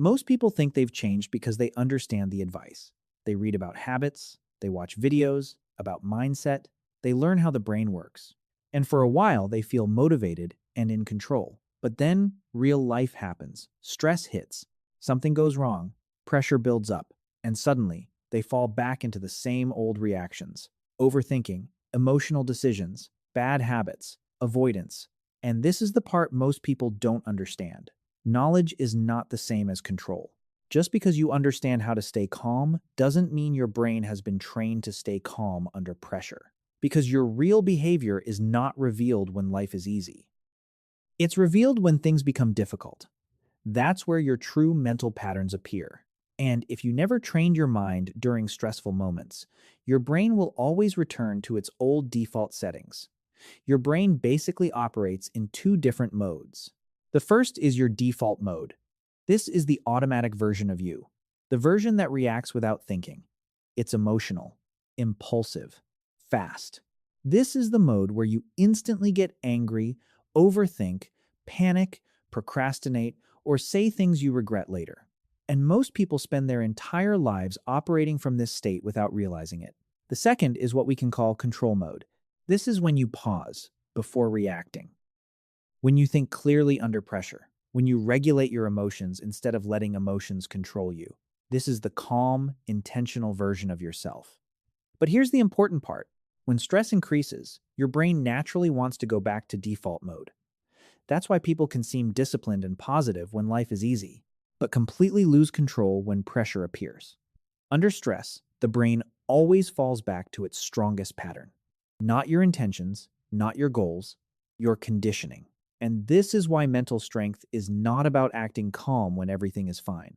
Most people think they've changed because they understand the advice. They read about habits, they watch videos about mindset, they learn how the brain works. And for a while, they feel motivated and in control. But then real life happens. Stress hits, something goes wrong, pressure builds up, and suddenly they fall back into the same old reactions: overthinking, emotional decisions, bad habits, avoidance. And this is the part most people don't understand. Knowledge is not the same as control. Just because you understand how to stay calm doesn't mean your brain has been trained to stay calm under pressure. Because your real behavior is not revealed when life is easy. It's revealed when things become difficult. That's where your true mental patterns appear. And if you never trained your mind during stressful moments, your brain will always return to its old default settings. Your brain basically operates in two different modes. The first is your default mode. This is the automatic version of you, the version that reacts without thinking. It's emotional, impulsive, fast. This is the mode where you instantly get angry, overthink, panic, procrastinate, or say things you regret later. And most people spend their entire lives operating from this state without realizing it. The second is what we can call control mode. This is when you pause before reacting, when you think clearly under pressure, when you regulate your emotions instead of letting emotions control you. This is the calm, intentional version of yourself. But here's the important part. When stress increases, your brain naturally wants to go back to default mode. That's why people can seem disciplined and positive when life is easy, but completely lose control when pressure appears. Under stress, the brain always falls back to its strongest pattern. Not your intentions, not your goals, your conditioning. And this is why mental strength is not about acting calm when everything is fine.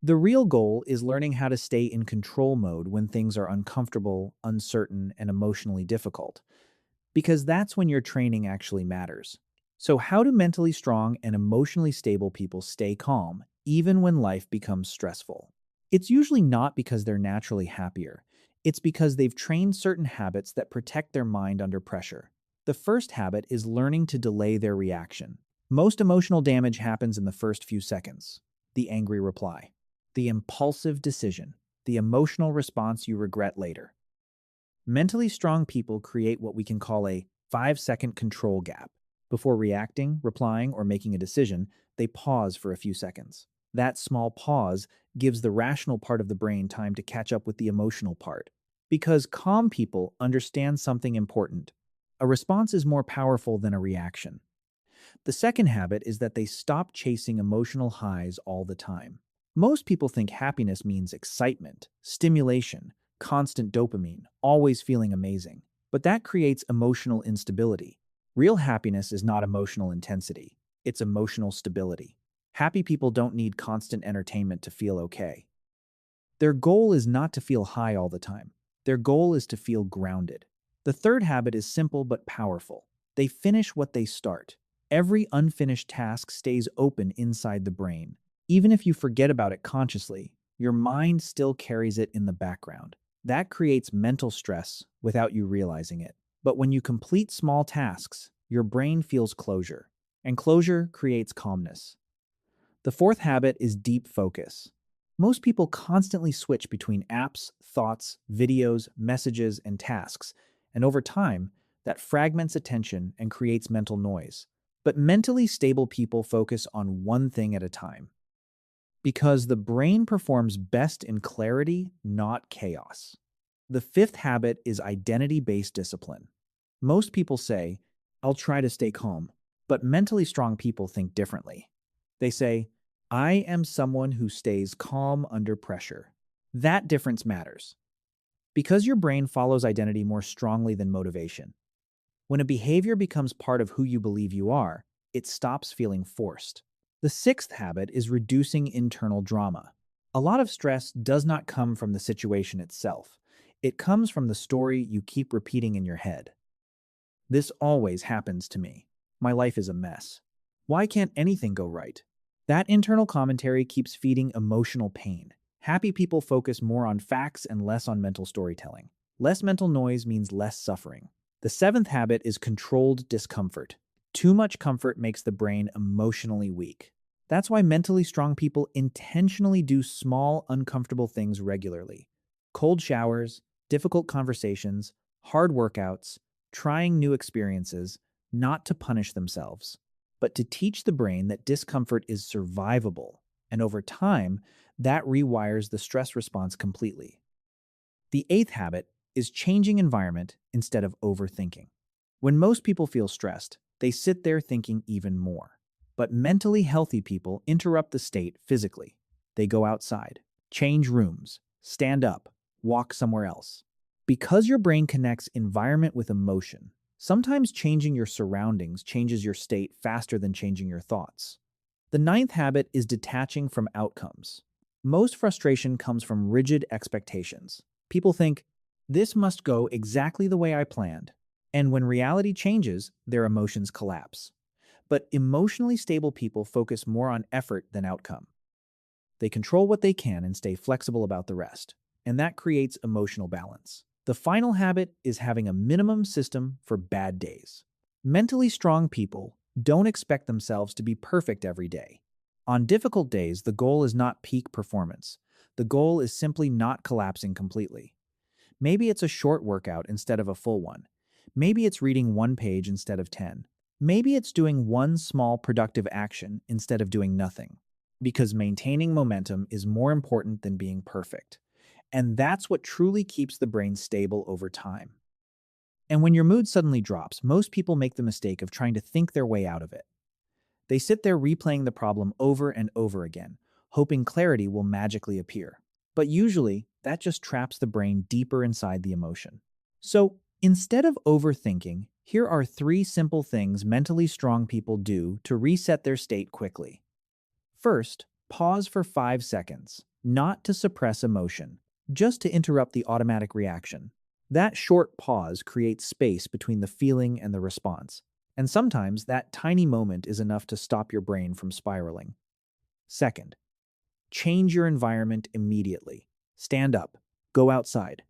The real goal is learning how to stay in control mode when things are uncomfortable, uncertain, and emotionally difficult, because that's when your training actually matters. So how do mentally strong and emotionally stable people stay calm, even when life becomes stressful? It's usually not because they're naturally happier. It's because they've trained certain habits that protect their mind under pressure. The first habit is learning to delay their reaction. Most emotional damage happens in the first few seconds. The angry reply, the impulsive decision, the emotional response you regret later. Mentally strong people create what we can call a 5-second control gap. Before reacting, replying, or making a decision, they pause for a few seconds. That small pause gives the rational part of the brain time to catch up with the emotional part. Because calm people understand something important. A response is more powerful than a reaction. The second habit is that they stop chasing emotional highs all the time. Most people think happiness means excitement, stimulation, constant dopamine, always feeling amazing. But that creates emotional instability. Real happiness is not emotional intensity, it's emotional stability. Happy people don't need constant entertainment to feel okay. Their goal is not to feel high all the time. Their goal is to feel grounded. The third habit is simple but powerful. They finish what they start. Every unfinished task stays open inside the brain. Even if you forget about it consciously, your mind still carries it in the background. That creates mental stress without you realizing it. But when you complete small tasks, your brain feels closure, and closure creates calmness. The fourth habit is deep focus. Most people constantly switch between apps, thoughts, videos, messages, and tasks, and over time, that fragments attention and creates mental noise. But mentally stable people focus on one thing at a time. Because the brain performs best in clarity, not chaos. The fifth habit is identity-based discipline. Most people say, "I'll try to stay calm," but mentally strong people think differently. They say, "I am someone who stays calm under pressure." That difference matters. Because your brain follows identity more strongly than motivation. When a behavior becomes part of who you believe you are, it stops feeling forced. The sixth habit is reducing internal drama. A lot of stress does not come from the situation itself. It comes from the story you keep repeating in your head. This always happens to me. My life is a mess. Why can't anything go right? That internal commentary keeps feeding emotional pain. Happy people focus more on facts and less on mental storytelling. Less mental noise means less suffering. The seventh habit is controlled discomfort. Too much comfort makes the brain emotionally weak. That's why mentally strong people intentionally do small, uncomfortable things regularly. Cold showers, difficult conversations, hard workouts, trying new experiences, not to punish themselves, but to teach the brain that discomfort is survivable. And over time, that rewires the stress response completely. The eighth habit is changing environment instead of overthinking. When most people feel stressed, they sit there thinking even more. But mentally healthy people interrupt the state physically. They go outside, change rooms, stand up, walk somewhere else. Because your brain connects environment with emotion, sometimes changing your surroundings changes your state faster than changing your thoughts. The ninth habit is detaching from outcomes. Most frustration comes from rigid expectations. People think, this must go exactly the way I planned. And when reality changes, their emotions collapse. But emotionally stable people focus more on effort than outcome. They control what they can and stay flexible about the rest. And that creates emotional balance. The final habit is having a minimum system for bad days. Mentally strong people don't expect themselves to be perfect every day. On difficult days, the goal is not peak performance. The goal is simply not collapsing completely. Maybe it's a short workout instead of a full one. Maybe it's reading one page instead of 10. Maybe it's doing one small productive action instead of doing nothing. Because maintaining momentum is more important than being perfect. And that's what truly keeps the brain stable over time. And when your mood suddenly drops, most people make the mistake of trying to think their way out of it. They sit there replaying the problem over and over again, hoping clarity will magically appear. But usually, that just traps the brain deeper inside the emotion. So, instead of overthinking, here are 3 simple things mentally strong people do to reset their state quickly. First, pause for 5 seconds, not to suppress emotion, just to interrupt the automatic reaction. That short pause creates space between the feeling and the response, and sometimes that tiny moment is enough to stop your brain from spiraling. Second, change your environment immediately. Stand up, go outside,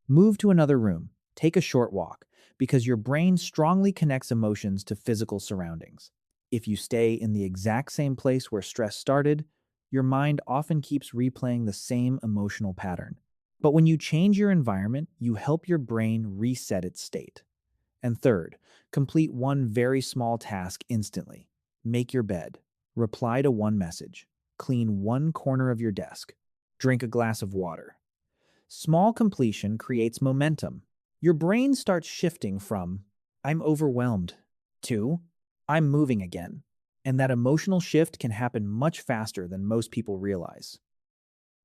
move to another room, take a short walk, because your brain strongly connects emotions to physical surroundings. If you stay in the exact same place where stress started, your mind often keeps replaying the same emotional pattern. But when you change your environment, you help your brain reset its state. And third, complete one very small task instantly. Make your bed, reply to one message, clean one corner of your desk, drink a glass of water. Small completion creates momentum. Your brain starts shifting from, I'm overwhelmed, to, I'm moving again. And that emotional shift can happen much faster than most people realize.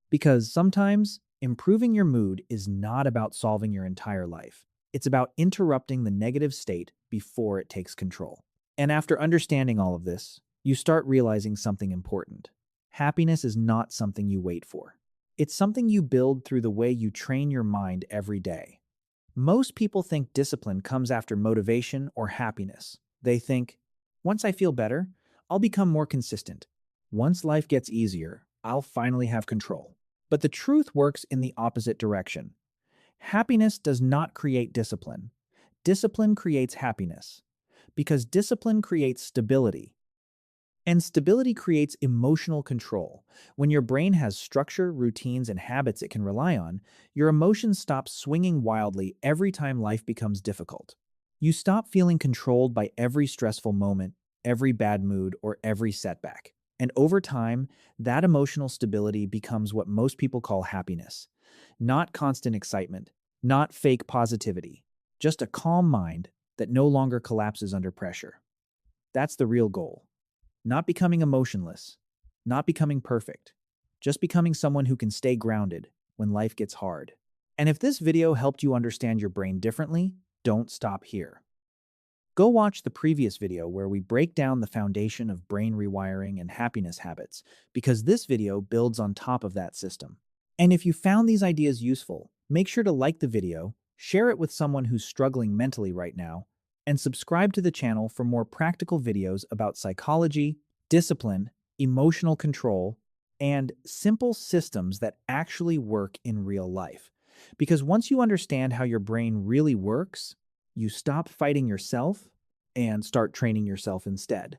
Because sometimes, improving your mood is not about solving your entire life. It's about interrupting the negative state before it takes control. And after understanding all of this, you start realizing something important. Happiness is not something you wait for. It's something you build through the way you train your mind every day. Most people think discipline comes after motivation or happiness. They think, once I feel better, I'll become more consistent. Once life gets easier, I'll finally have control. But the truth works in the opposite direction. Happiness does not create discipline. Discipline creates happiness. Because discipline creates stability. And stability creates emotional control. When your brain has structure, routines, and habits it can rely on, your emotions stop swinging wildly every time life becomes difficult. You stop feeling controlled by every stressful moment, every bad mood, or every setback. And over time, that emotional stability becomes what most people call happiness. Not constant excitement, not fake positivity, just a calm mind that no longer collapses under pressure. That's the real goal. Not becoming emotionless, not becoming perfect, just becoming someone who can stay grounded when life gets hard. And if this video helped you understand your brain differently, don't stop here. Go watch the previous video where we break down the foundation of brain rewiring and happiness habits, because this video builds on top of that system. And if you found these ideas useful, make sure to like the video, share it with someone who's struggling mentally right now, and subscribe to the channel for more practical videos about psychology, discipline, emotional control, and simple systems that actually work in real life. Because once you understand how your brain really works, you stop fighting yourself and start training yourself instead.